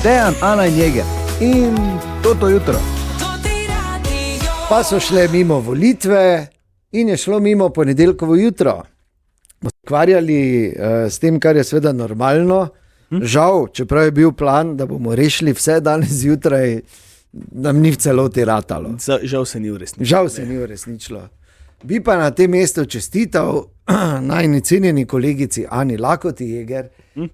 Dejan, Ana in Jeger. In to jutro. Pa so šle mimo volitve in je šlo mimo ponedeljkovo jutro. Ukvarjali s tem, kar je seveda normalno. Žal, čeprav je bil plan, da bomo rešili vse danes zjutraj, nam ni v celoti ratalo. Žal se ni uresničilo. Žal se ni uresničilo. Bi pa na tem mestu čestital najni cenjeni kolegici Ani Lakoti Jeger,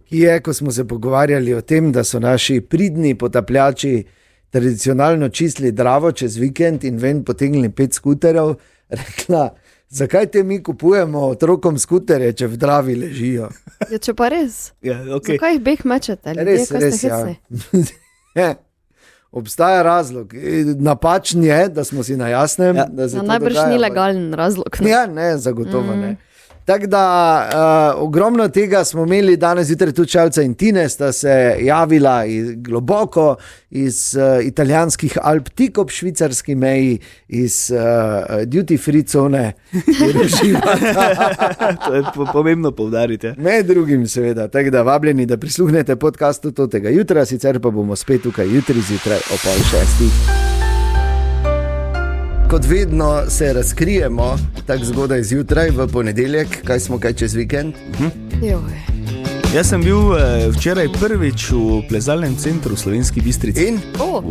ki je, ko smo se pogovarjali o tem, da so naši pridni potapljači tradicionalno čistili Dravo čez vikend in ven potegnili 5 skuterov, rekla, zakaj te mi kupujemo otrokom skuterje, če v Dravi ležijo? Ja, če pa res. Ja, okay. Zakaj jih beh mečete? Res, ja. Obstaja razlog. Napačen je, da smo si na jasnem. Ja. Najbrž ni legalen razlog. Ne? Ja, ne, zagotovo ne. Tako da ogromno tega smo imeli danes zjutraj tudi Šalca in Tine, sta se javila globoko iz italijanskih Alp, tik ob švicarski meji, iz duty free cone. To je pomembno poudariti. Med drugim seveda, tako da vabljeni, da prisluhnete podcastu tega jutra, sicer pa bomo spet tukaj jutri zjutraj o 5:30. Kot vedno se razkrijemo tako zgodaj zjutraj v ponedeljek, kaj smo kaj čez vikend. Jaz sem bil včeraj prvič v plezalnem centru v Slovenski Bistrici. In?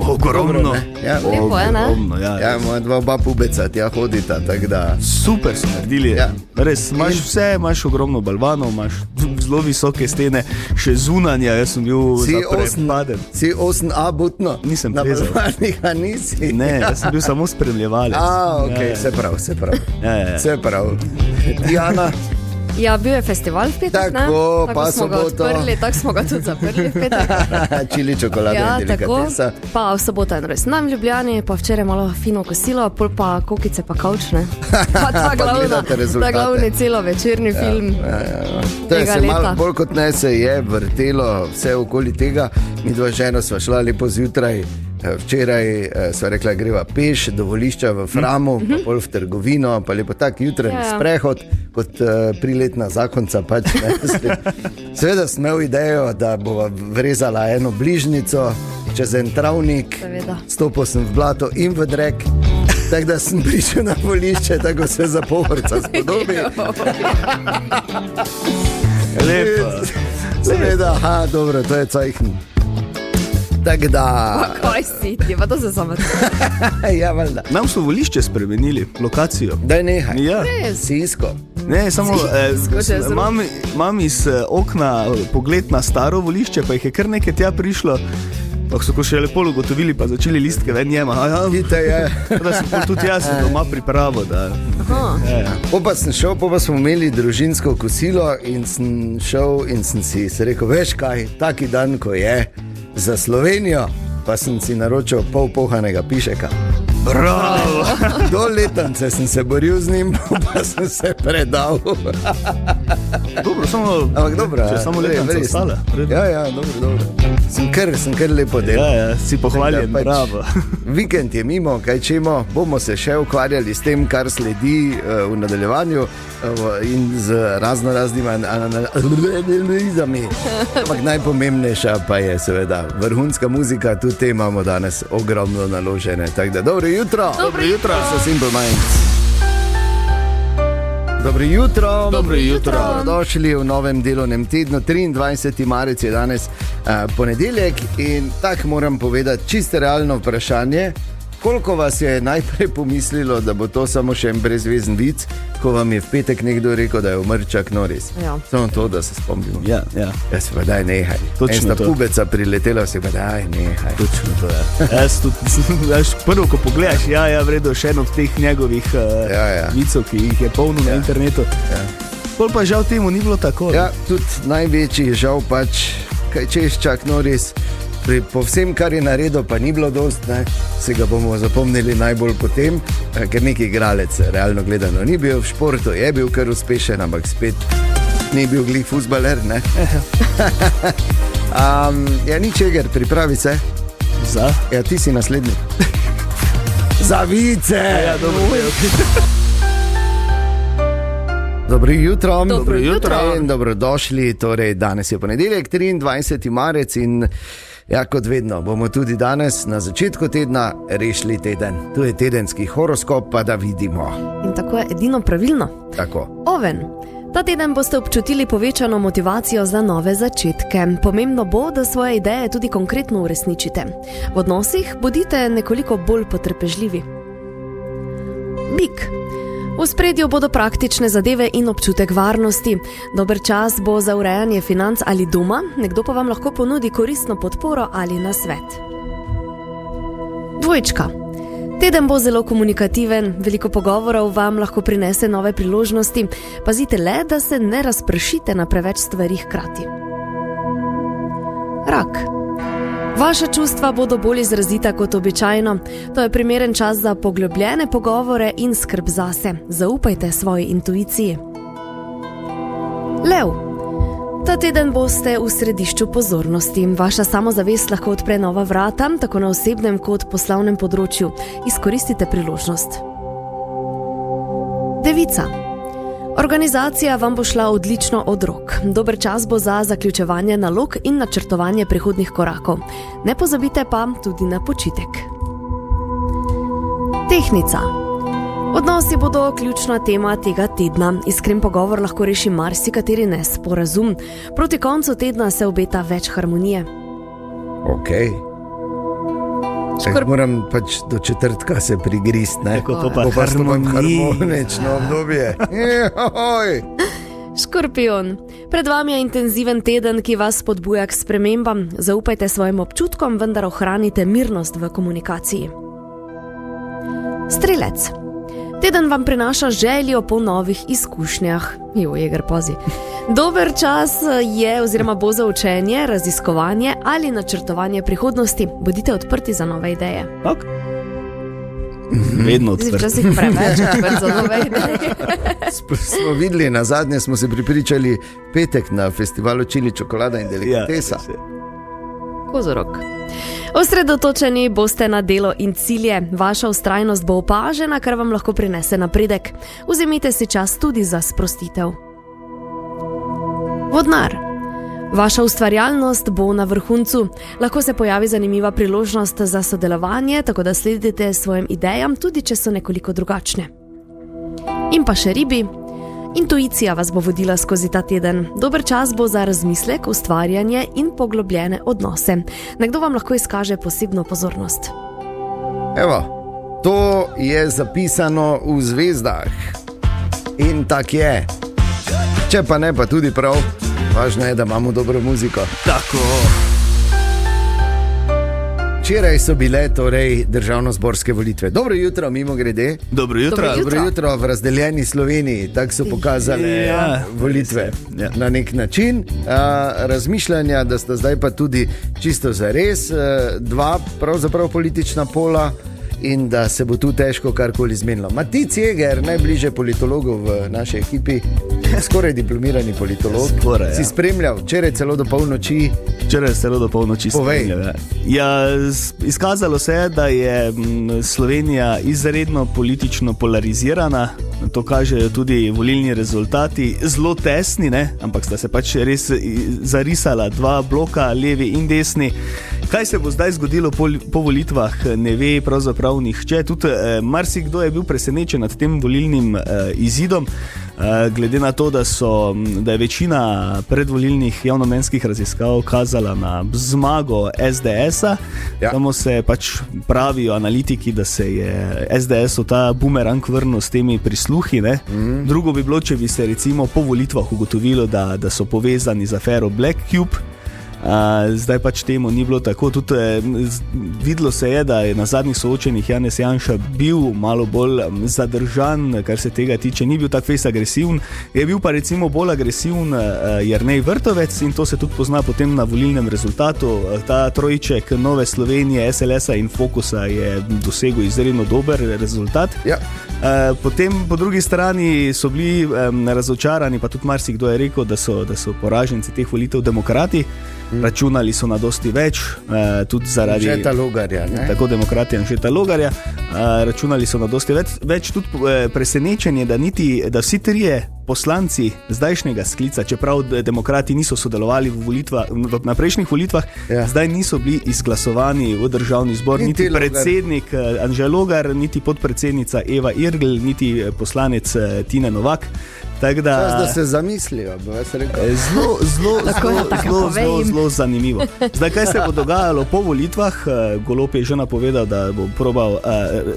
Ogromno. Ja, lepo je, ne? Ja, moja dva pubeca tja hodita, tako da... Super so naredili. Ja. Res, imaš vse, imaš ogromno balvanov, imaš zelo visoke stene, še zunanja, jaz sem bil zaprepaden. Si 8A butno? Nisem plezal. Na balvanika nisi? Ne, jaz sem bil samo spremljevalec. Ok, se prav. Ja. Se prav. Jana? Ja, bil je festival v petek, ne? Tako smo ga odprli, tako smo ga tudi zaprli v petek. Čili čokolada in delikatesa. Pa v soboto in res nam v Ljubljani, pa včeraj malo fino kosilo, pol pa kokice pa kavčne. Pa ta glavni celovečerni film. To je se malo bolj kot ne se je vrtelo vse okoli tega. Mi dva ženo sva šla lepo zjutraj. Včeraj sva rekla, greva peš do volišča v Framu, pa pol v trgovino, pa lepo tak jutranji sprehod, kot priletna zakonca pač. Seveda sem imel idejo, da bova vrezala eno bližnico čez en travnik, stopil sem v blato in v drek, tako da sem prišel na volišče, tako se za povrca spodobi. Lepo. Seveda, dobro, to je cajhn. Tako da... Kaj si ti, pa to se samo Ja, valjda. Nam so volišče spremenili, lokacijo. Daj nehaj. Ja. Sisko. Ne, samo imam iz okna pogled na staro volišče, pa jih je kar nekaj tja prišlo. Pa so ko še lepo ugotovili, pa začeli listke ven njema. Vidite je. Da sem tudi jaz doma pripravo. Pa sem šel, pa smo imeli družinsko kosilo in sem šel in sem si rekel, veš kaj, taki dan, ko je za Slovenijo, pa sem si naročil pol pohanega pišeka. Bravo! Do letance sem se boril z njim, pa sem se predal. Dobro, samo letance ostale. Ja, dobro. Sem kar lepo delal. Ja, si pohvaljen, bravo. Vikend je mimo, kaj čemo, bomo se še ukvarjali s tem, kar sledi v nadaljevanju in z raznoraznimi analizami. Ampak najpomembnejša pa je seveda vrhunska muzika, tudi te imamo danes ogromno naložene. Tako da dobro jutro. Dobro jutro. So Simple Minds. Dobro jutro. Dobrodošli v novem delovnem tednu. 23. marec je danes ponedeljek in tako moram povedati čisto realno vprašanje. Koliko vas je najprej pomislilo, da bo to samo še en brezvezen vic, ko vam je v petek nekdo rekel, da je umrl Chuck Norris? Ja. Samo to, da se spomnimo. Ja. Jaz pa daj nehaj. Točno to. Pubeca priletela, si pa daj nehaj. Točno to, ja. Jaz tudi, prvo, ko pogledaš, vredo še eno od teh njegovih vicov, ki jih je polno na internetu. Ja. Pol pa žal temu ni bilo tako. Ja, tudi največji žal pač, kaj češ Chuck Norris, po vsem, kar je naredil, pa ni bilo dost, ne? Se ga bomo zapomnili najbolj potem, ker neki igralec realno gledano ni bil v športu, je bil kar uspešen, ampak spet ni bil glih fuzbaler, ne? Ja, nič Jeger, pripravi se. Za? Ja, ti si naslednji. Za vice! Ja, dobro. Dobro jutro. Dobro jutro. In dobrodošli, torej danes je ponedeljek, 23. marec in Ja, kot vedno, bomo tudi danes na začetku tedna rešili teden. Tu je tedenski horoskop, pa da vidimo. In tako je edino pravilno. Tako. Oven. Ta teden boste občutili povečano motivacijo za nove začetke. Pomembno bo, da svoje ideje tudi konkretno uresničite. V odnosih bodite nekoliko bolj potrpežljivi. Bik. V ospredju bodo praktične zadeve in občutek varnosti. Dober čas bo za urejanje financ ali doma, nekdo pa vam lahko ponudi koristno podporo ali nasvet. Dvojčka. Teden bo zelo komunikativen, veliko pogovorov vam lahko prinese nove priložnosti. Pazite le, da se ne razpršite na preveč stvari hkrati. Rak. Vaša čustva bodo bolj izrazita kot običajno. To je primeren čas za poglobljene pogovore in skrb zase. Zaupajte svoji intuiciji. Lev. Ta teden boste v središču pozornosti. Vaša samozavest lahko odpre nova vrata, tako na osebnem kot poslovnem področju. Izkoristite priložnost. Devica. Organizacija vam bo šla odlično od rok. Dober čas bo za zaključevanje nalog in načrtovanje prihodnjih korakov. Ne pozabite pa tudi na počitek. Tehnica. Odnosi bodo ključna tema tega tedna. Iskren pogovor lahko reši marsikateri nesporazum. Proti koncu tedna se obeta več harmonije. Ok. Moram pač do četrtka se prigrist, ne? Tako pa harmonično obdobje. Škorpion. Pred vami je intenziven teden, ki vas spodbuja k spremembam. Zaupajte svojim občutkom, vendar ohranite mirnost v komunikaciji. Strelec. Teden vam prinaša željo po novih izkušnjah. Jeger, pazi. Dober čas je oziroma bo za učenje, raziskovanje ali načrtovanje prihodnosti. Bodite odprti za nove ideje. Ok. Vedno odprti. Včasih preveč odprt za nove ideje. Smo videli, na zadnje smo se pripričali petek na festivalu Čili, čokolada in delikatesa. Kozorog. Osredotočeni boste na delo in cilje. Vaša vztrajnost bo opažena, kar vam lahko prinese napredek. Vzemite si čas tudi za sprostitev. Vodnar. Vaša ustvarjalnost bo na vrhuncu. Lahko se pojavi zanimiva priložnost za sodelovanje, tako da sledite svojim idejam, tudi če so nekoliko drugačne. In pa še ribi. Intuicija vas bo vodila skozi ta teden. Dober čas bo za razmislek, ustvarjanje in poglobljene odnose. Nekdo vam lahko izkaže posebno pozornost. Evo, to je zapisano v zvezdah. In tak je. Če pa ne, pa tudi prav. Važno je, da imamo dobro muziko. Tako. Včeraj so bile torej državnozborske volitve. Dobro jutro, mimo grede. Dobro jutro. Dobro jutro v razdeljeni Sloveniji. Tako so pokazale volitve na nek način. Razmišljanja, da sta zdaj pa tudi čisto zares dva pravzaprav politična pola in da se bo tu težko karkoli zmenilo. Matic Jeger, najbližje politologov v naši ekipi, skoraj diplomirani politolog, si spremljal včeraj celo do polnoči. Včeraj celo do polnoči spremljal. Izkazalo se je, da je Slovenija izredno politično polarizirana. To kažejo tudi volilni rezultati, zelo tesni, ne? Ampak sta se pač res zarisala dva bloka, levi in desni. Kaj se bo zdaj zgodilo po volitvah, ne ve pravzaprav nihče. Tudi marsikdo je bil presenečen nad tem volilnim izidom, glede na to, da je večina predvolilnih javnomnenjskih raziskav kazala na zmago SDS-a. Samo se pač pravijo analitiki, da se je SDS-u ta bumerang vrnil s temi prisluhi. Drugo bi bilo, če bi se recimo po volitvah ugotovilo, da so povezani z afero Black Cube. Zdaj pač temu ni bilo tako. Tudi videlo se je, da je na zadnjih soočenjih Janez Janša bil malo bolj zadržan, kar se tega tiče, ni bil tak fejs agresiven. Je bil pa recimo bolj agresiven Jernej Vrtovec in to se tudi pozna potem na volilnem rezultatu. Ta trojček Nove Slovenije, SLS-a in Fokusa je dosegel izredno dober rezultat. Potem po drugi strani so bili razočarani, pa tudi marsikdo je rekel, da so poraženci teh volitev demokrati. Računali so na dosti več, tudi zaradi Anžeta Logarja, ne? Tako demokrati Anžeta Logarja. Računali so na dosti več, tudi presenečenje, da vsi trije poslanci zdajšnjega sklica, čeprav demokrati niso sodelovali na prejšnjih volitvah, zdaj niso bili izglasovani v državni zbor, niti predsednik Anže Logar, niti podpredsednica Eva Irgl, niti poslanec Tine Novak. Da se zamislijo, bo jaz rekel. Zelo zanimivo. Zdaj, kaj se bo dogajalo po volitvah? Golob je že napovedal, da bo probal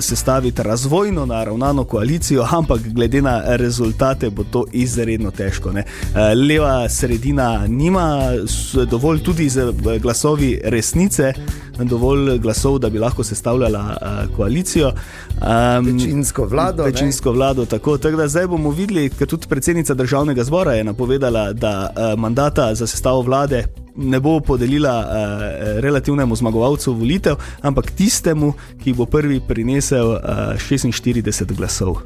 sestaviti razvojno naravnano koalicijo, ampak glede na rezultate bo to izredno težko, ne? Leva sredina nima dovolj tudi z glasovi resnice, dovolj glasov, da bi lahko sestavljala koalicijo. Večinsko vlado, tako da zdaj bomo videli, ker tudi predsednica državnega zbora je napovedala, da mandata za sestavo vlade ne bo podelila relativnemu zmagovalcu volitev, ampak tistemu, ki bo prvi prinesel 46 glasov.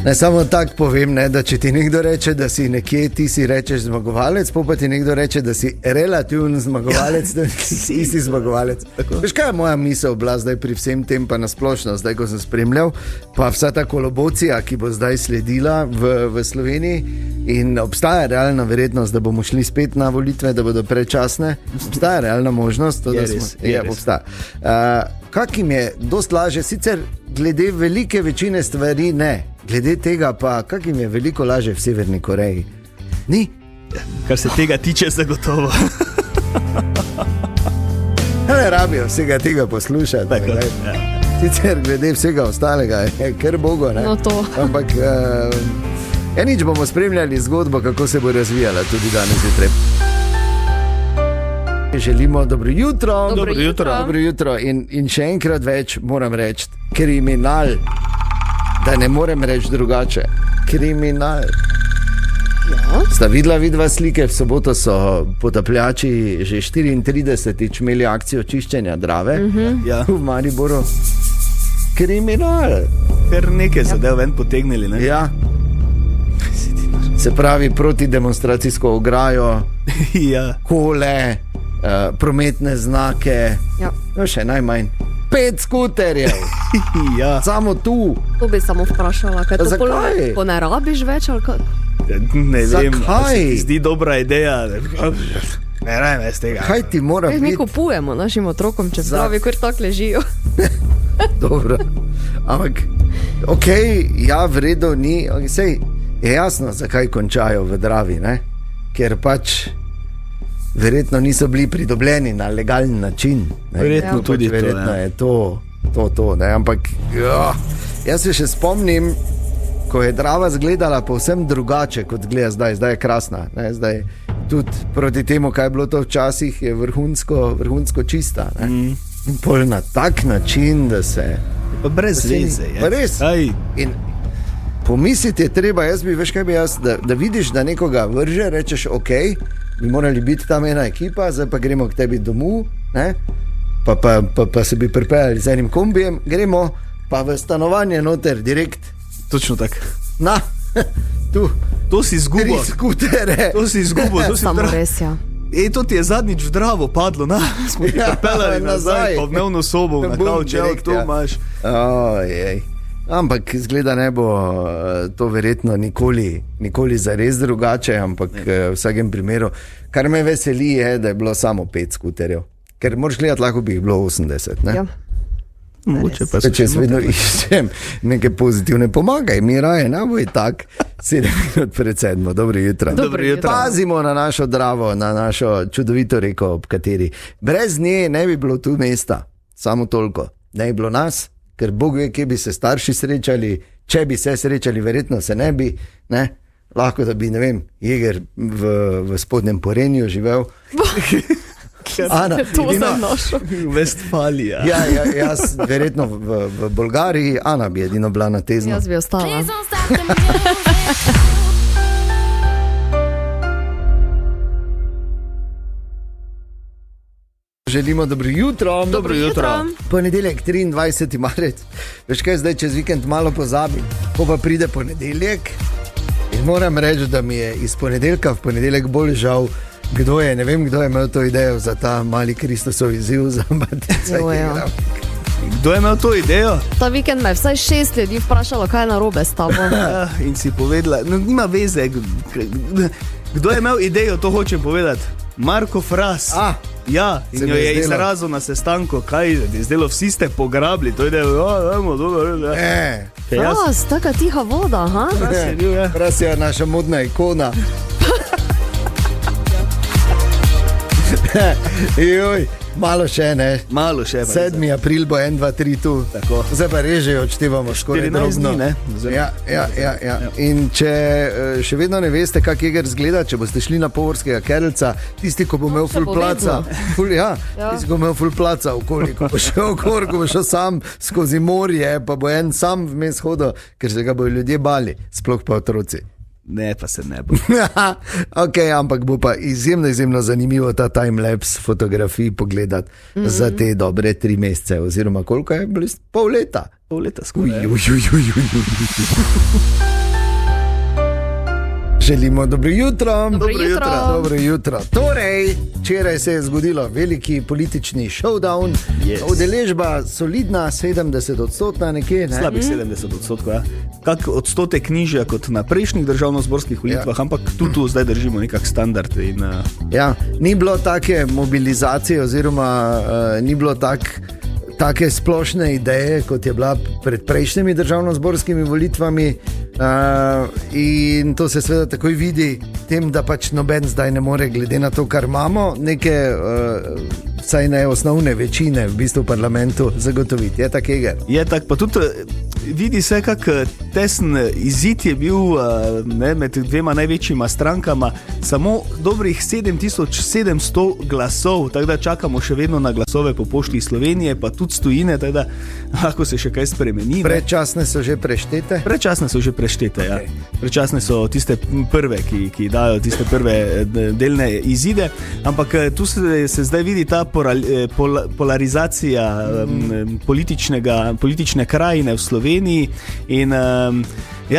Ne, samo tako povem, ne, da če ti nekdo reče, da si nekje, ti si rečeš zmagovalec, pa ti nekdo reče, da si relativni zmagovalec, da si zmagovalec. Veš, kaj je moja misel bila zdaj pri vsem tem, pa nasplošno, zdaj, ko sem spremljal, pa vsa ta kolobocija, ki bo zdaj sledila v Sloveniji, in obstaja realna verjetnost, da bomo šli spet na volitve, da bodo predčasne. Obstaja realna možnost, to, da obstaja. Kakim je dost laže, sicer glede velike večine stvari ne, glede tega pa, kakim je veliko laže v Severni Koreji? Ni? Kar se tega tiče, zagotovo. Ne rabijo vsega tega poslušati. Sicer glede vsega ostalega je kar bogo, ne? No to. Ampak nič bomo spremljali zgodbo, kako se bo razvijala tudi danes jutri. Želimo dobro jutro. Dobro jutro. In še enkrat več moram reči, kriminal, da ne morem reči drugače. Kriminal. Ja. Sta vidva slike, v soboto so potapljači že 34 imeli akcijo čiščenja Drave v Mariboru. Kriminal. Ker nekaj zadev ven potegnili, ne? Ja. Se pravi, protidemonstracijsko ograjo, kole, prometne znake, no še najmanj 5 skuterjev. Samo tu. To bi samo vprašala, kaj to zakaj? Po ne rabiš več ali kaj? Ne vem, zakaj? Se ti zdi dobra ideja. Ne rajem z tega. Kaj ti mora biti? Mi kupujemo našim otrokom, če zdravi, ker tako ležijo. Dobro, ampak v redu ni, sej je jasno, zakaj končajo v Dravi, ne? Ker pač verjetno niso bili pridobljeni na legalen način, ne? Verjetno tudi to, verjetno je to, ne? Ampak jaz se še spomnim, ko je Drava izgledala povsem drugače, kot gleda zdaj je krasna, ne? Zdaj tudi proti temu, kaj je bilo to včasih, je vrhunsko čista, ne? In pol na tak način, da se pa brez veze je. Res. In pomisliti je treba, da vidiš, da nekoga vrže, rečeš, bi morali biti tam ena ekipa, zdaj pa gremo k tebi domov, ne? Pa se bi pripeljali z enim kombijem, gremo pa v stanovanje noter, direkt. Točno tak. Na, tu. To si izgubil. 3 skutere. To si izgubil. Samo res, ja. To ti je zadnjič v Dravo padlo, smo ti pripeljali nazaj, pa v dnevno sobo, na kavč, to imaš. Ampak izgleda ne bo to verjetno nikoli zares drugače, ampak v vsakem primeru, kar me veseli je, da je bilo samo 5 skuterjev, ker moraš gledati, lahko bi jih bilo 80, ne? Ja. Mogoče pa če vedno iščem neke pozitivne, pomagaj mi raje, naboj tak 7 minut pred 7. Dobro jutro. Pazimo na našo Dravo, na našo čudovito reko, ob kateri brez nje ne bi bilo tu mesta, samo toliko, ne bi bilo nas, ker Bog ve, kje bi se starši srečali, če bi se srečali, verjetno se ne bi, ne? Lahko da bi, ne vem, Jeger v Spodnjem Porenju živel. Ana, to sem našel. Vestfalija. Jaz verjetno v Bolgariji, Ana bi edino bila na tezno. Jaz bi ostala. Želimo dobro jutro. Dobro jutro. Ponedeljek, 23. marec. Veš kaj, zdaj čez vikend malo pozabim, ko pa pride ponedeljek in moram reči, da mi je iz ponedeljka v ponedeljek bolj žal, Kdo je, ne vem, kdo je imel to idejo za ta mali Kristusov izziv za Matica. Kdo je imel to idejo? Ta vikend me je vsaj 6 ljudi vprašalo, kaj je narobe s tabo. In si povedala, no, nima veze, kdo je imel idejo, to hočem povedati. Marko Fras. Ja, in jo je izrazil na sestanku, kaj je zdelo, vsi ste pograbili, to idejo, dobro. Fras, taka tiha voda, ha? Fras je naša modna ikona. Joj, malo še, ne? Malo še. 7. april bo 1, 2, 3 tu. Tako. Zdaj pa reže odštevamo skoraj drobno. Ne? Ja. In če še vedno ne veste, kak jeger zgleda, če boste šli na Pohorskega Kerlca, tisti, ko bo imel ful placa, tisti, ko bo imel ful placa okoli, ko bo šel okor, ko bo šel sam skozi morje, pa bo en sam vmes hodil, ker se ga bojo ljudje bali, sploh pa otroci. Ne, pa se ne bo. Ok, ampak bo pa izjemno zanimivo ta timelapse fotografij pogledati za te dobre 3 mesece, oziroma koliko je bilo? Pol leta. Pol leta skoraj. Želimo dobro jutro. Dobro jutro. Torej, včeraj se je zgodilo veliki politični showdown. Udeležba solidna, 70% nekje. Ne? Slabih 70%, ja. Kak odstotek nižja kot na prejšnjih državnozborskih volitvah, ampak tu zdaj držimo nekak standard. In, Ja, ni bilo take mobilizacije oziroma ni bilo take splošne ideje, kot je bila pred prejšnjimi državnozborskimi volitvami. In to se seveda takoj vidi tem, da pač noben zdaj ne more, glede na to, kar imamo, neke vsaj ne osnovne večine v bistvu v parlamentu zagotoviti. Je tak eger? Je tak, pa tudi vidi se, kak tesen izid je bil med dvema največjima strankama, samo dobrih 7700 glasov, tako da čakamo še vedno na glasove po pošti Slovenije, pa tudi stojine, tako da lahko se še kaj spremeni. Predčasne so že preštete? Predčasne so že preštete, ja. Predčasne so tiste prve, ki dajo tiste prve delne izide, ampak tu se zdaj vidi ta polarizacija politične krajine v Sloveniji in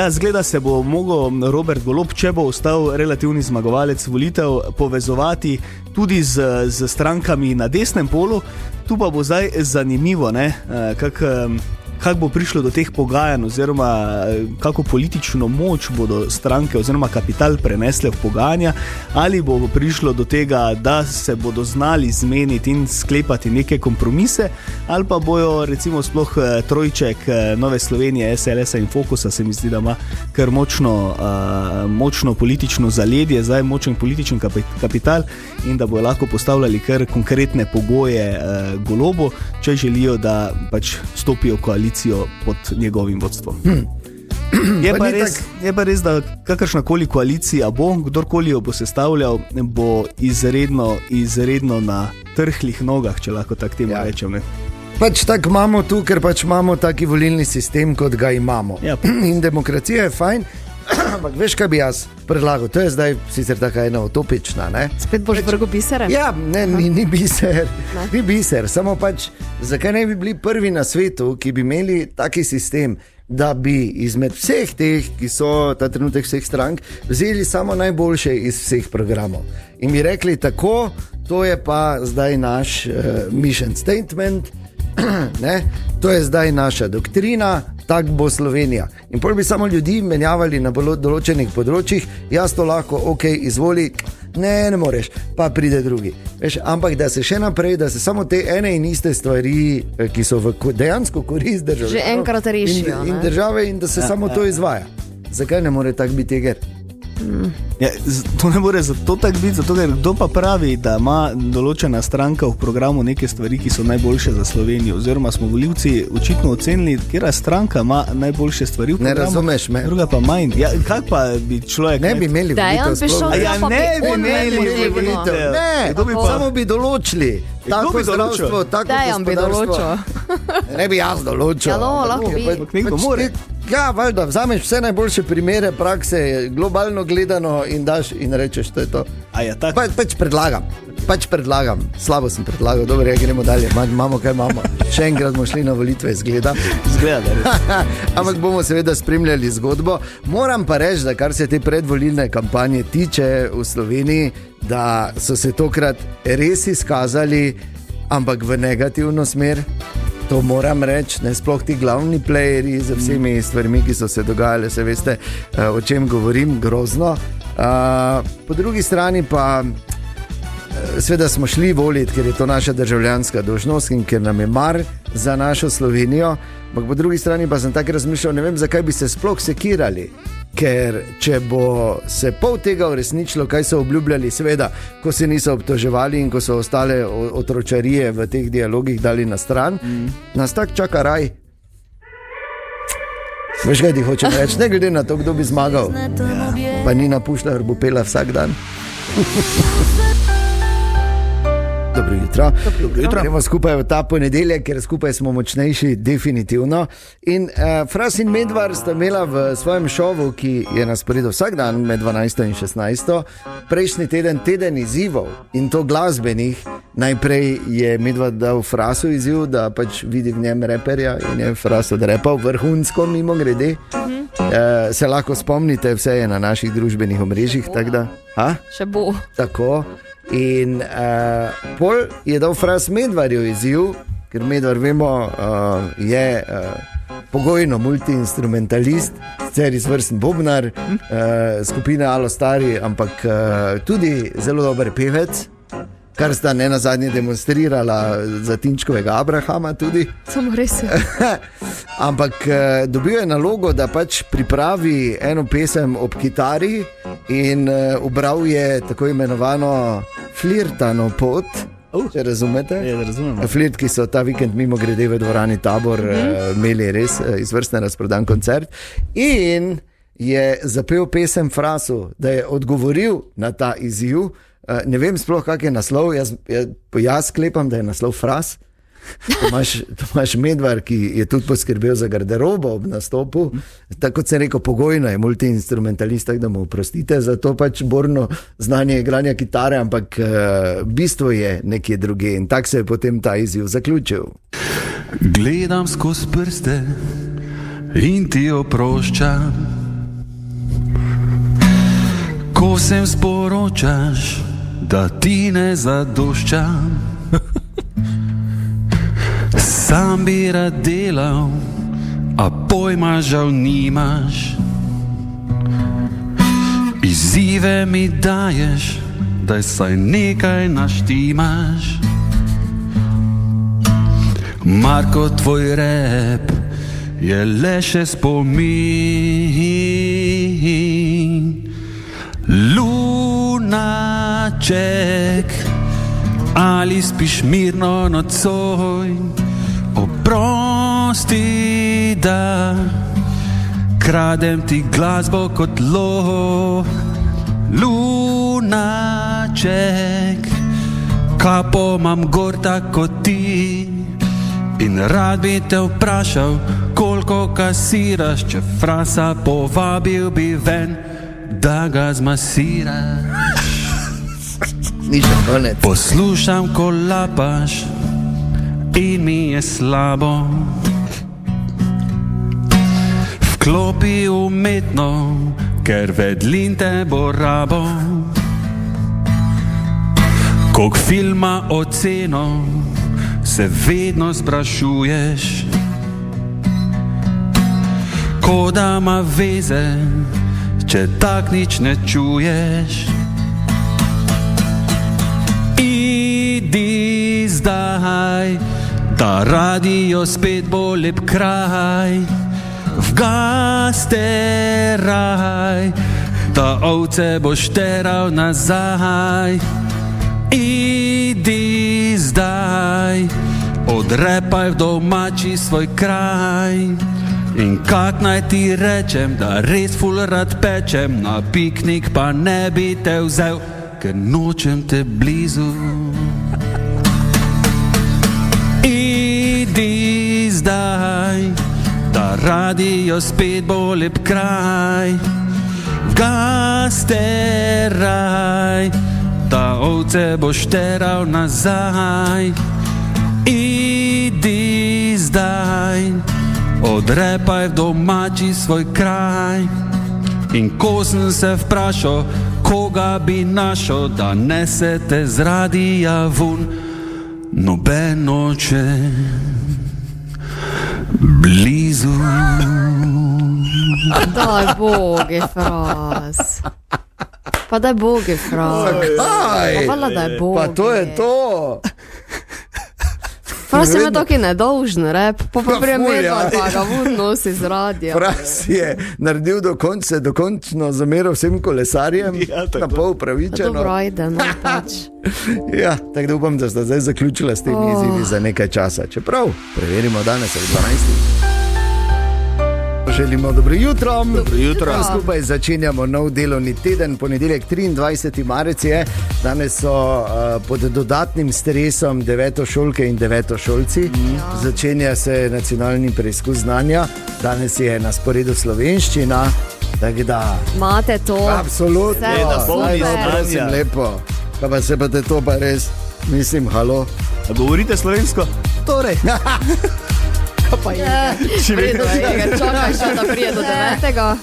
zgleda se bo mogel Robert Golob, če bo ostal relativni zmagovalec volitev, povezovati tudi z strankami na desnem polu. Tu pa bo zdaj zanimivo, kako bo prišlo do teh pogajanj oziroma kako politično moč bodo stranke oziroma kapital prenesle v pogajanja, ali bo prišlo do tega, da se bodo znali zmeniti in sklepati neke kompromise, ali pa bojo recimo sploh trojček Nove Slovenije, SLS-a in Fokusa, se mi zdi, da ima kar močno politično zaledje, zdaj močen političen kapital in da bojo lahko postavljali kar konkretne pogoje Golobu, če želijo, da pač stopijo v koalicijo pod njegovim vodstvom. Je pa res, da kakršnakoli koalicija bo, kdorkoli jo bo sestavljal, bo izredno na trhlih nogah, če lahko tak temu rečem. Pač tako imamo tu, ker pač imamo taki volilni sistem, kot ga imamo. In demokracija je fajn, ampak veš, kaj bi jaz predlagal? To je zdaj sicer taka ena utopična, ne? Spet boš vrgo bisere? Ja, ni biser. Ni biser, samo pač, zakaj ne bi bili prvi na svetu, ki bi imeli taki sistem, da bi izmed vseh teh, ki so ta trenutek vseh strank, vzeli samo najboljše iz vseh programov. In bi rekli tako, to je pa zdaj naš mission statement, ne? To je zdaj naša doktrina, tak bo Slovenija. In potem bi samo ljudi menjavali na določenih področjih, jaz to lahko, ok, izvoli, ne moreš, pa pride drugi. Veš, ampak da se še naprej, da se samo te ene in iste stvari, ki so dejansko korist države, že enkrat rešijo, in države, in da se samo to izvaja. Zakaj ne more tak biti eger? To ne more zato tak biti, zato ker kdo pa pravi, da ima določena stranka v programu neke stvari, ki so najboljše za Slovenijo, oziroma smo volivci očitno ocenili, katera stranka ima najboljše stvari v programu. Ne razumeš me. Druga pa manj. Kak pa bi človek... Ne bi imeli volitev. Ne bi imeli volitev. Ne, samo bi določili. Tako zdravstvo, tako gospodarstvo. Ne bi jaz določil. Ja, lahko bi. Ja, valjda, vzameš vse najboljše primere prakse, globalno gledano in daš in rečeš, to je to. Pač predlagam. Slabo sem predlagal, dobro, gremo dalje. Imamo, kaj imamo. Še enkrat bomo šli na volitve, izgleda. Ampak bomo seveda spremljali zgodbo. Moram pa reči, da kar se te predvolilne kampanje tiče v Sloveniji, da so se tokrat res izkazali, ampak v negativno smer. To moram reči, ne sploh ti glavni playerji z vsemi stvarmi, ki so se dogajale, se veste, o čem govorim, grozno. Po drugi strani pa seveda smo šli voliti, ker je to naša državljanska dolžnost in ker nam je mar za našo Slovenijo, ampak po drugi strani pa sem tako razmišljal, ne vem, zakaj bi se sploh sekirali. Ker če bo se pol tega uresničilo, kaj so obljubljali, seveda, ko se niso obtoževali in ko so ostale otročarije v teh dialogih dali na stran, nas tak čaka raj. Veš, kaj ti hočem reči, ne glede na to, kdo bi zmagal. Pa Nina Pušlar bo pela vsak dan. Dobro jutro. Gremo skupaj v ta ponedeljek, ker skupaj smo močnejši, definitivno. In Fras in Medvar sta imela v svojem šovu, ki je na sporedu vsak dan med 12 in 16, prejšnji teden izzivov, in to glasbenih. Najprej je Medvar dal Frasu izziv, da pač vidi v njem reperja, in je Fras odrepal vrhunsko, mimo grede. Se lahko spomnite, vse je na naših družbenih omrežjih, tako da. Še bo. Tako. In pol je dal Fras Medvarju izziv, ker Medvar, vemo, je pogojno multiinstrumentalist, sicer izvrsten bobnar, skupine Alostari, ampak tudi zelo dober pevec, kar sta ne nazadnje demonstrirala za Tinčkovega Abrahama tudi. Samo res. Ampak dobil je nalogo, da pač pripravi eno pesem ob kitari in ubral je tako imenovano flirtano pot, če razumete. Ja, razumem. Flirt, ki so ta vikend mimo grede v dvorani Tabor imeli res izvrsten razprodan koncert, in je zapel pesem Frasu, da je odgovoril na ta izziv. Ne vem sploh, kak je naslov, jaz sklepam, da je naslov Fras. Tomaž Medvar, ki je tudi poskrbel za garderobo ob nastopu, tako kot sem rekel, pogojno je multiinstrumentalist, tako da mu oprostite za to pač borno znanje igranja kitare, ampak bistvo je nekje druge, in tak se je potem ta izziv zaključil. Gledam skozi prste in ti oproščam, ko sem sporočaš, da ti ne zadoščam. Sam bi rad delal, a pojma žal nimaš. Izzive mi daješ, da saj nekaj naštimaš. Marko, tvoj rep je le še spomin. Lunaček, ali spiš mirno nocoj? Oprosti, da kradem ti glasbo kot lov. Lunaček, kapo imam gor tako ti, in rad bi te vprašal, koliko kasiraš, če Frasa povabil bi ven, da ga zmasiraš. Ni še konec. Poslušam, ko lapaš in mi je slabo. Vklopi umetno, ker vedlin te bo rabo. Koliko filma oceno se vedno sprašuješ, ko da ima veze, če tak nič ne čuješ. Idi zdaj, da radio spet bo lep kraj. Vgaste raj, da ovce boš teral nazaj. Idi zdaj, odrepaj v domači svoj kraj. In kak naj ti rečem, da res ful rad pečem, na piknik pa ne bi te vzel, ker nočem te blizu. Idi zdaj, da radio spet bo lep kraj. Vgaste raj, da ovce boš teral nazaj. Idi zdaj, odrepaj v domači svoj kraj. In ko sem se vprašal, koga bi našel, da nesete z radija vun. Noben noče blizu. Daj bogi, Fras. Pa daj bogi, Fras. Kaj? Pa daj bogi. Pa to je to. Fras je me toki nedolžen, rep. Pa prijemedo, ja. pa ga vun nosi z radija. Fras je naredil dokončno zameril vsem kolesarjem, Ja, tako. na pol pravičeno. Dobro, ajde, no, pač. Ja, tako da upam, da sta zdaj zaključila s temi izzivi za nekaj časa. Čeprav, preverimo danes ob 12. Želimo dobro jutro. Dobro jutro. Skupaj začenjamo nov delovni teden, ponedeljek 23. marec je. Danes so pod dodatnim stresom devetošolke in devetošolci. Začenja se nacionalni preizkus znanja. Danes je na sporedu slovenščina. Tako da, Imate to. absolutno, Vse da polni super. prosim, znanja. lepo. Pa se pa te to pa res, mislim, halo. A govorite slovensko? Torej. Prije do 9. Čakaj še, da prije do 9.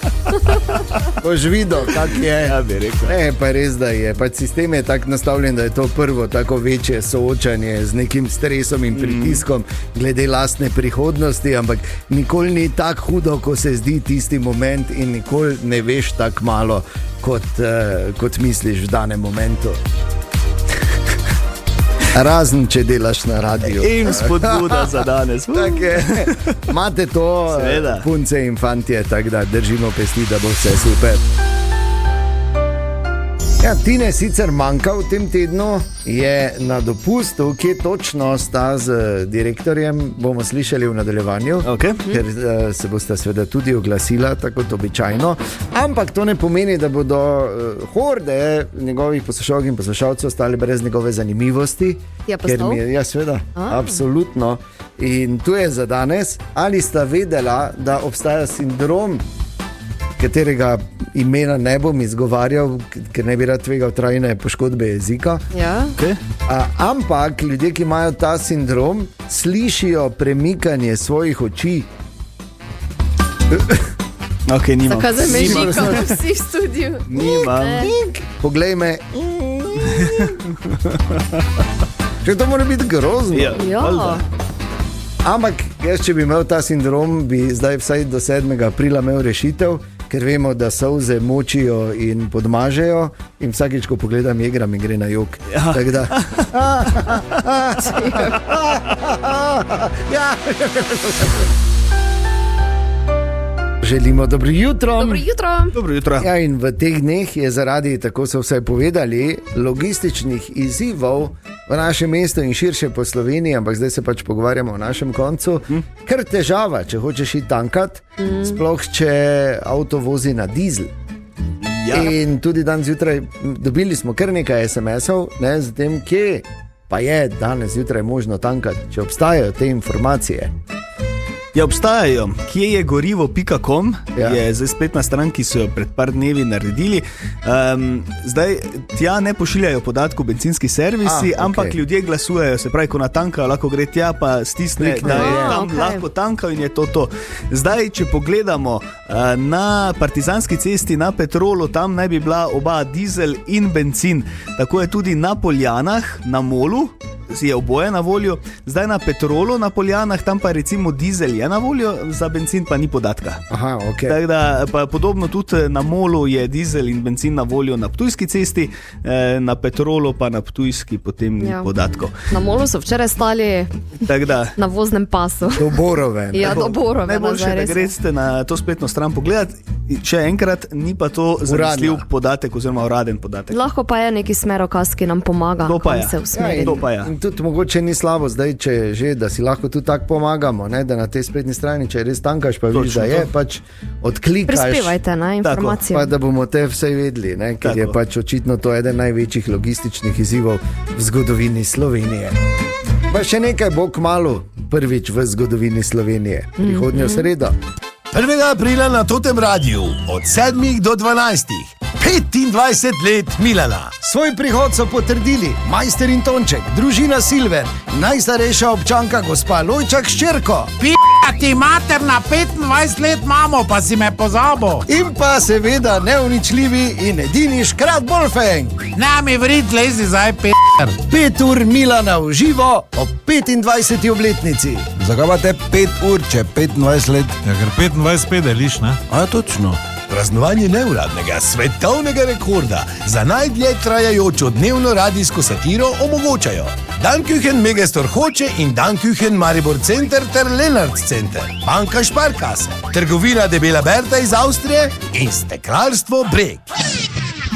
Boš videl, kak je. Ja, bi rekel. Ne, pa res, da je. Pač sistem je tako nastavljen, da je to prvo tako večje soočanje z nekim stresom in pritiskom glede lastne prihodnosti, ampak nikoli ni tako hudo, ko se zdi tisti moment in nikoli ne veš tako malo, kot misliš v danem momentu. Razen, če delaš na radiju. In spodbuda za danes. Tako je. Imate to, Seveda. punce in fantje, tako da držimo pesti, da bo vse super. Ja, Tine sicer manjka v tem tednu, je na dopustu, kje točno sta z direktorjem, bomo slišali v nadaljevanju, Okay. ker se boste seveda tudi oglasila, tako kot običajno. Ampak to ne pomeni, da bodo horde njegovih poslušalk in poslušalcev ostali brez njegove zanimivosti. Je Ker postal? ja, seveda, absolutno. In tu je za danes, ali sta vedela, da obstaja sindrom, katerega imena ne bom izgovarjal, ker ne bi rad tvegal trajne poškodbe jezika. Ja. Okay. Ampak ljudje, ki imajo ta sindrom, slišijo premikanje svojih oči. Okay, nimam. Zakaj zdaj me Nimam. žikamo vsi v studiu? Nimam. Poglej me. Če to mora biti grozno. Ja, Ja. valjda. Ampak jaz, če bi imel ta sindrom, bi zdaj vsaj do 7. aprila imel rešitev, ker vemo, da solze močijo in podmažejo. In vsakič, ko pogledam igra, mi gre na jok. Ja. Tako da. Ja. Želimo dobro jutro. Dobro jutro. Dobro jutro. Ja, in v teh dneh je zaradi, tako so vsaj povedali, logističnih izzivov v našem mestu in širše po Sloveniji, ampak zdaj se pač pogovarjamo o našem koncu, ker težava, če hočeš iti tankat, sploh če avto vozi na dizel. Ja. In tudi danes zjutraj dobili smo kar nekaj SMS-ov, z tem, kje pa je danes zjutraj možno tankati, če obstajajo te informacije. Ja, obstajajo. Kje je gorivo.com, Ja. je zdaj spletna stran, ki so jo pred par dnevi naredili. Zdaj tja ne pošiljajo podatkov bencinski servisi, okej. ampak ljudje glasujejo. Se pravi, ko natankajo, lahko gre tja, pa stisne, Klikne, da je ja. tam Okej. lahko tankal in je to. Zdaj, če pogledamo na Partizanski cesti, na Petrolu, tam naj bi bila oba dizel in bencin. Tako je tudi na Poljanah, na Molu. Je oboje na voljo, zdaj na Petrolu, na Poljanah, tam pa recimo dizel je na voljo, za bencin pa ni podatka. Aha, ok. Tako da, pa podobno tudi na Molu je dizel in bencin na voljo na Ptujski cesti, na Petrolu pa na Ptujski potem ni Ja. podatkov. Na Molu so včeraj stali Tako da, na voznem pasu. Do Borove. Ja, do Borove. najboljše, nazaj, da res je. greste na to spletno stran pogledat. Še enkrat, ni pa to zanesljiv Uradna. podatek oziroma uraden podatek. Lahko pa je neki smerokaz, ki nam pomaga, To pa kam je. se Ja, usmeriti. To pa je. in tudi mogoče ni slabo zdaj, če že, da si lahko tudi tako pomagamo, da na tej spletni strani, če res tankaš, pa vidiš, Točno da je, to. pač odklikaš. Prispevajte na informacije. Pa da bomo te vse vedeli, ker Tako. je pač očitno to eden največjih logističnih izzivov v zgodovini Slovenije. Pa še nekaj bo kmalu, prvič v zgodovini Slovenije, prihodnjo sredo. 1. aprila na Totem Radiu od 7 do 12. 25 let Milana. Svoj prihod so potrdili majster in Tonček, družina Silver, najstarejša občanka gospa Lojčak s čerko. Ti mater na 25 let mamo, pa si me pozabil. In pa seveda neuničljivi in edini Škrat Bolfeng. Ne mi vrit, lezi zdaj 5 ur Milana v živo ob 25. obletnici. Zakaj pa te 5 ur, če 25 let? Ja, ker 25 deliš, ne? A, točno. Praznovanje neuradnega svetovnega rekorda za najdlje trajajočo dnevno radijsko satiro omogočajo Danküchen Megastor Hoče in Danküchen Maribor Center ter Lenarts Center, Banka Sparkasse, trgovina Debela Berta iz Avstrije in steklarstvo Breg.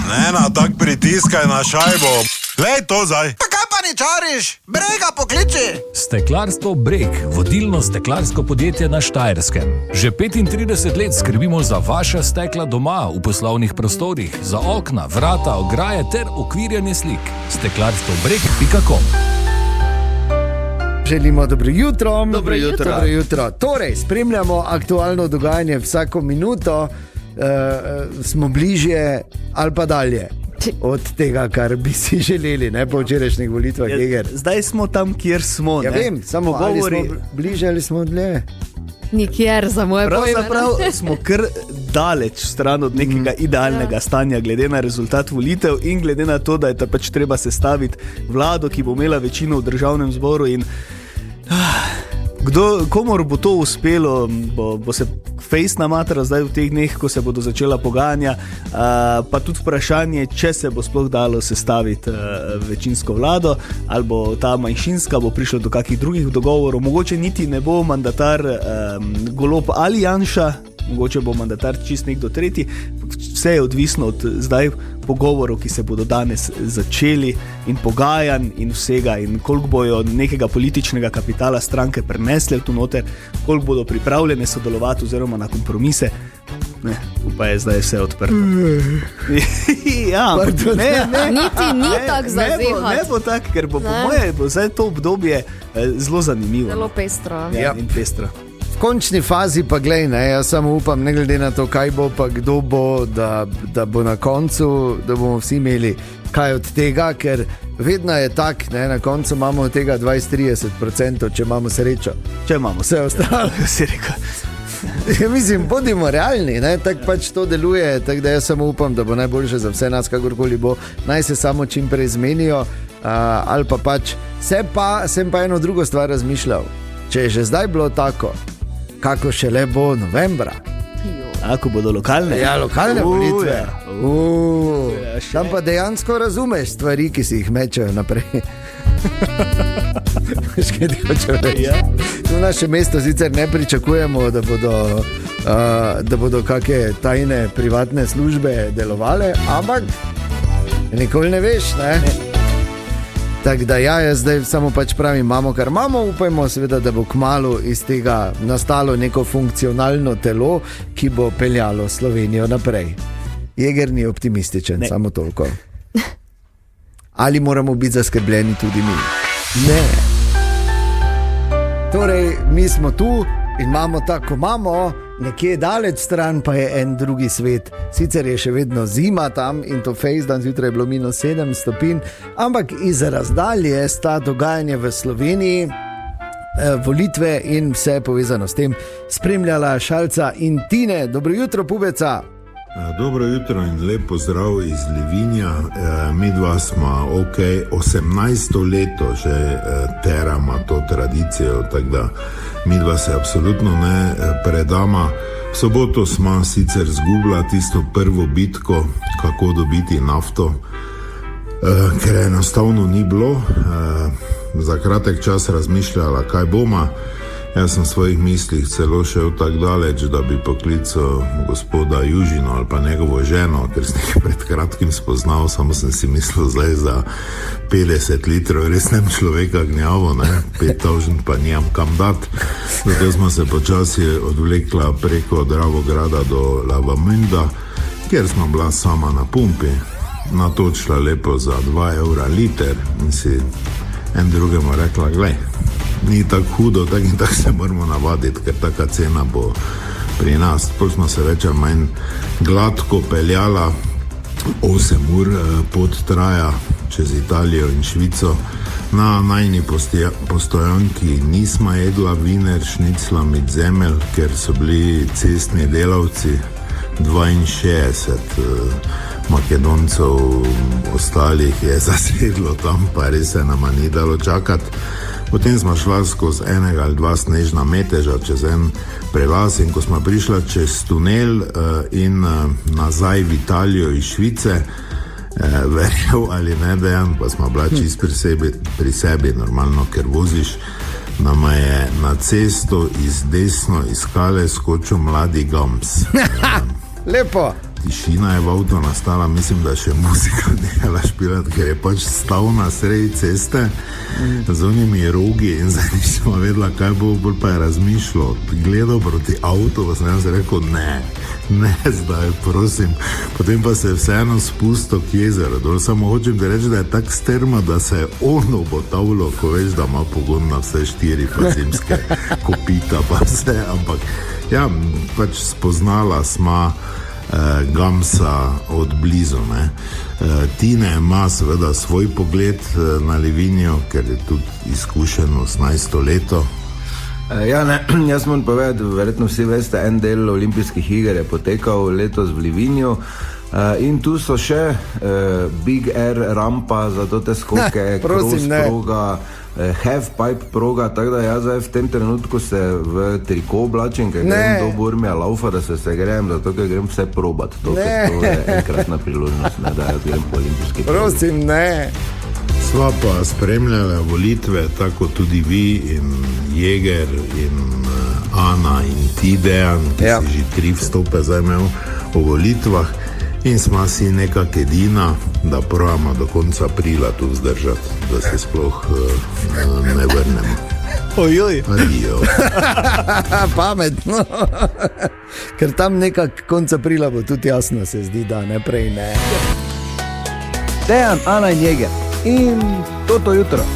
Ne, na tak pritiskaj na šajbo. Lej to zdaj. Pa kaj pa ni čariš? Brega pokliči. Steklarstvo Breg, vodilno steklarsko podjetje na Štajerskem. Že 35 let skrbimo za vaša stekla doma, v poslovnih prostorih, za okna, vrata, ograje ter ukvirjanje slik. Steklarstvobreg.com. Želimo dobro jutro. Dobro jutro. Dobro jutro. Torej, spremljamo aktualno dogajanje vsako minuto, smo bližje ali pa dalje od tega, kar bi si želeli, ne, po včerajšnjih volitvah. Zdaj smo tam, kjer smo. Ja, vem, samo govori, ali smo bliže ali smo dlje. Nikjer za moje pojme. Pravzaprav smo kar daleč stran od nekega idealnega stanja, glede na rezultat volitev in glede na to, da je pač treba sestaviti vlado, ki bo imela večino v državnem zboru. In komor bo to uspelo, bo se fejs namatral zdaj v teh dneh, ko se bodo začela pogajanja, pa tudi vprašanje, če se bo sploh dalo sestaviti večinsko vlado, ali bo ta manjšinska, bo prišlo do kakih drugih dogovorov, mogoče niti ne bo mandatar Golob ali Janša, mogoče bo mandatar čist nekdo tretji, vse je odvisno od zdaj pogovorov, ki se bodo danes začeli in pogajanj in vsega, in koliko bojo nekega političnega kapitala stranke prenesle tu noter, koliko bodo pripravljene sodelovati oziroma na kompromise. Ne, pa je zdaj vse odprto. Ja, Niti ni tak zazehati. Ne bo tak, ker bo po moje bo zdaj to obdobje zelo zanimivo. Zelo pestro. Ja, in pestro. V končni fazi pa glej, ne, jaz samo upam, ne glede na to, kaj bo, pa kdo bo, da bo na koncu, da bomo vsi imeli kaj od tega, ker vedno je tak, ne, na koncu imamo od tega 20-30%, če imamo srečo. Če imamo vse ostalo, si rekel. Ja, mislim, bodimo realni, ne, tako pač to deluje, tako da jaz samo upam, da bo najboljše za vse nas, kakorkoli bo, naj se samo čim prej zmenijo, ali pa pač, sem pa eno drugo stvar razmišljal, če je že zdaj bilo tako, kako šele bo novembra. Ako bodo lokalne? Ja, lokalne volitve. Tam pa dejansko razumeš stvari, ki si jih mečejo naprej. Škaj ti hočem reči? V našem mestu sicer ne pričakujemo, da bodo kakšne tajne privatne službe delovale, ampak nikoli ne veš, ne? Tako da jaz zdaj samo pač pravim, imamo kar imamo, upajmo seveda, da bo kmalu iz tega nastalo neko funkcionalno telo, ki bo peljalo Slovenijo naprej. Jeger ni optimističen, ne. Samo toliko. Ali moramo biti zaskrbljeni tudi mi? Ne. Torej, mi smo tu in imamo tako imamo, nekje daleč stran pa je en drugi svet. Sicer je še vedno zima tam in to fejs, dan zjutraj je bilo -7 stopinj, ampak iz razdalje sta dogajanje v Sloveniji, volitve in vse povezano s tem spremljala Šalca in Tine. Dobro jutro, Pubeca. Dobro jutro in lep pozdrav iz Livinja. Mi dva smo 18. leto že teramo to tradicijo, tako da mi dva se absolutno ne predama. V soboto smo sicer zgubila tisto prvo bitko, kako dobiti nafto, ker enostavno ni bilo. Za kratek čas razmišljala, kaj bomo. Jaz sem v svojih mislih celo šel tako daleč, da bi poklical gospoda Južino ali pa njegovo ženo, ker sem jih pred kratkim spoznal, samo sem si mislil zdaj za 50 litrov, res nem človeka gnjavo, ne, 5000 pa nijam kam dati. Zato smo se počasi odvlekla preko Dravograda do Lavamunda, kjer smo bila sama na pumpi, natočila lepo za 2 evra liter in si en drugemu rekla, glej, ni tako hudo, tako in tako se moramo navaditi, ker taka cena bo pri nas. Potem smo se več ali manj gladko peljala 8 ur pot traja čez Italijo in Švico. Na najni postojanki nismo jedla viner, šnicla med zemelj, ker so bili cestni delavci, 62 Makedoncev, ostalih je zasedlo tam, pa res se nama ni dalo čakati. Potem smo šla skozi enega ali dva snežna meteža čez en prelaz in ko smo prišla čez tunel in nazaj v Italijo iz Švice, verjel ali ne dejan, pa smo bila čist pri sebi, normalno, ker voziš, nama je na cesto iz desno iz skale skočil mladi Gams. Lepo. Tišina je v avtu nastala, mislim, da še muzika nehala špilati, ker je pač stal na sredi ceste z onimi rogi in zdaj nismo vedela, kaj bo, bolj pa je razmišljal, gledal proti avtu, pa sem jaz rekel, ne zdaj, prosim. Potem pa se je vseeno spustil k jezeru, samo hočem ti reči, da je tak strma, da se je ono obotavljalo, ko veš, da ima pogon na vse 4 pa zimske kopita pa vse, ampak ja, pač spoznala sma Gamsa od blizu. Tine ima seveda svoj pogled na Livigno, ker je tudi izkušen 18. leto. Jaz moram povedati, verjetno vsi veste, en del olimpijskih iger je potekal letos v Livignu. In tu so še Big Air rampa za te skoke, cross proga, half pipe proga, tako da jaz zdaj v tem trenutku se v triko oblačim, ker grem do Burmija laufa, da se grejem, zato ker grem vse probat. To je enkratna priložnost, da jaz grem po olimpijski progi. Prosim, ne. Sva pa spremljala volitve, tako tudi vi in Jeger in Ana in ti, Dejan, ki si že 3 vstope zdaj imel o volitvah. In smo si nekak edina, da probamo do konca aprila tu vzdržati, da se sploh ne vrnemo. Ojoj. Adijo. Pametno. Ker tam nekak konca aprila bo tudi jasno, se zdi, da ne prej ne. Dejan, Ana in Jeger. In toto jutro.